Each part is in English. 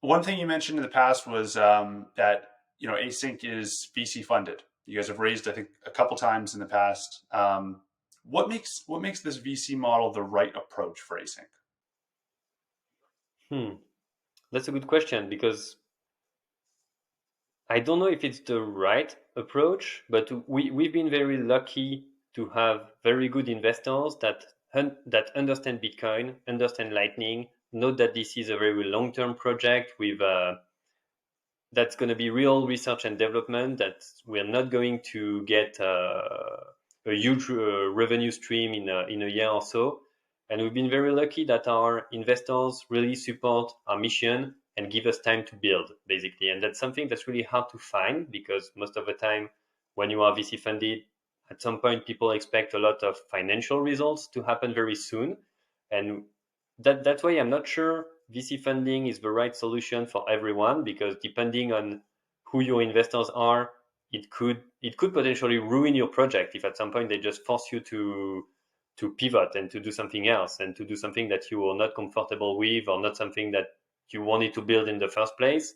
One thing you mentioned in the past was that ACINQ is VC funded. You guys have raised, I think, a couple times in the past. What makes this VC model the right approach for ACINQ? Hmm, that's a good question because I don't know if it's the right approach, but we've been very lucky to have very good investors that understand Bitcoin, understand Lightning, know that this is a very long-term project with that's going to be real research and development. That we're not going to get a huge revenue stream in a year or so. And we've been very lucky that our investors really support our mission and give us time to build, basically. And that's something that's really hard to find because most of the time, when you are VC funded, at some point people expect a lot of financial results to happen very soon. And that's why I'm not sure VC funding is the right solution for everyone because depending on who your investors are, it could potentially ruin your project if at some point they just force you to pivot and to do something else and to do something that you are not comfortable with or not something that you wanted to build in the first place.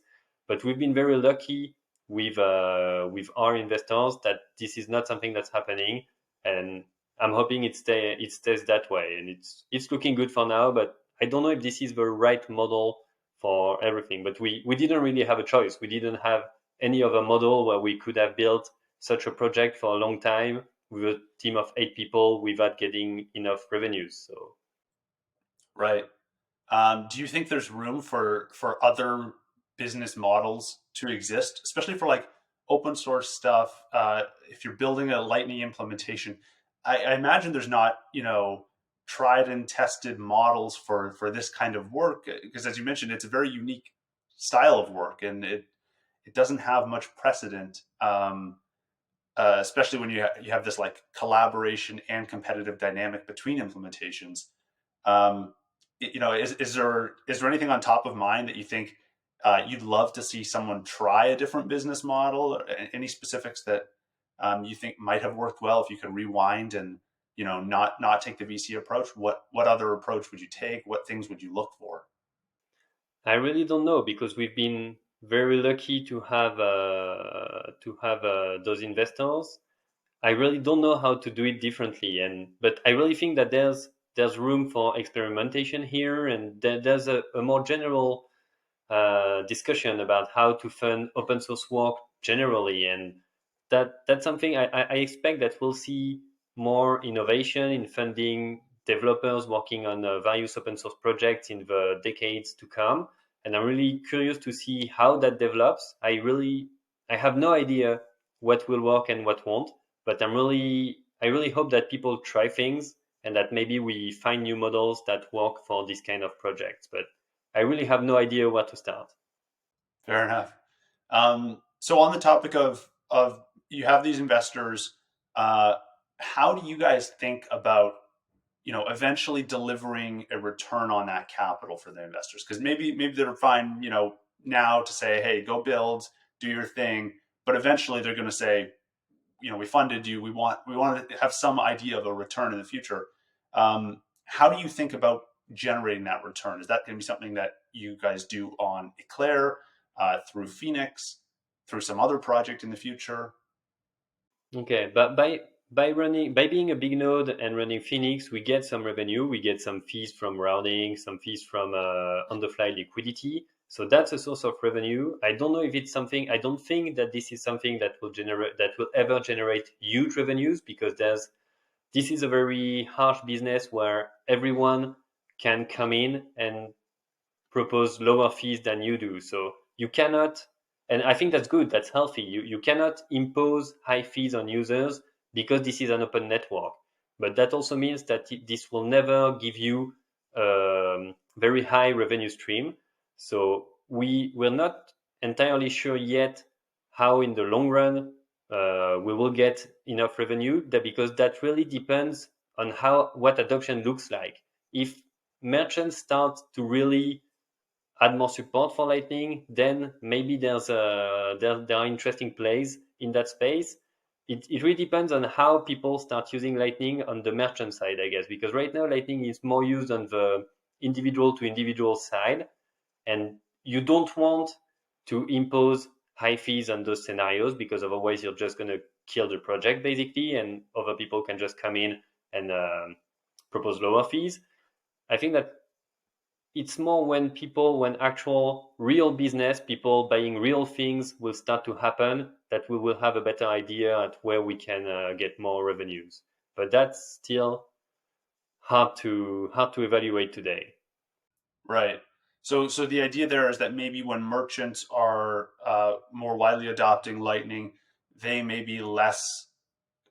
But we've been very lucky with our investors that this is not something that's happening, and I'm hoping it stays that way, and it's looking good for now. But I don't know if this is the right model for everything. But we didn't really have a choice. We didn't have any other model where we could have built such a project for a long time with a team of 8 people without getting enough revenues. So Right. Do you think there's room for other business models to exist, especially for like open source stuff? If you're building a Lightning implementation, I imagine there's not tried and tested models for this kind of work because, as you mentioned, it's a very unique style of work, and it doesn't have much precedent. Especially when you have this like collaboration and competitive dynamic between implementations. Um, is there anything on top of mind that you think you'd love to see someone try a different business model? Or any specifics that you think might have worked well if you could rewind and not take the VC approach? What other approach would you take? What things would you look for? I really don't know because we've been very lucky to have those investors. I really don't know how to do it differently, and but I really think that there's room for experimentation here, and there's a more general discussion about how to fund open source work generally, and that's something I expect that we'll see more innovation in funding developers working on various open source projects in the decades to come. And I'm really curious to see how that develops. I have no idea what will work and what won't, but I really hope that people try things and that maybe we find new models that work for this kind of projects. But I really have no idea where to start. Fair enough. So on the topic of you have these investors, uh, how do you guys think about eventually delivering a return on that capital for the investors? Because maybe they're fine now to say, hey, go build, do your thing, but eventually they're going to say, we funded you, we want to have some idea of a return in the future. How do you think about generating that return? Is that going to be something that you guys do on Eclair, through Phoenix, through some other project in the future? Okay, but by being a big node and running Phoenix, we get some revenue, we get some fees from routing, some fees from on-the-fly liquidity. So that's a source of revenue. I don't know if it's something. I don't think that this is something that will ever generate huge revenues because this is a very harsh business where everyone can come in and propose lower fees than you do. So you cannot, and I think that's good, that's healthy. You cannot impose high fees on users because this is an open network. But that also means that this will never give you very high revenue stream. So we're not entirely sure yet how in the long run we will get enough revenue that because that really depends on how what adoption looks like. If merchants start to really add more support for Lightning, then maybe there are interesting plays in that space. It really depends on how people start using Lightning on the merchant side, I guess, because right now Lightning is more used on the individual to individual side, and you don't want to impose high fees on those scenarios, because otherwise you're just going to kill the project basically, and other people can just come in and propose lower fees. I think that it's more when actual real business people buying real things will start to happen, that we will have a better idea at where we can get more revenues. But that's still hard to evaluate today. Right. So the idea there is that maybe when merchants are more widely adopting Lightning, they may be less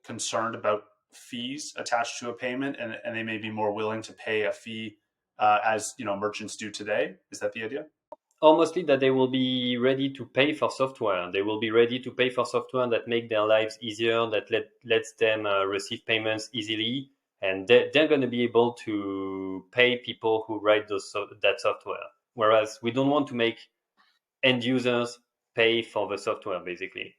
concerned about fees attached to a payment, and they may be more willing to pay a fee as merchants do today. Is that the idea? Or mostly that they will be ready to pay for software. They will be ready to pay for software that make their lives easier, that lets them receive payments easily, and they're going to be able to pay people who write that software. Whereas we don't want to make end users pay for the software, basically.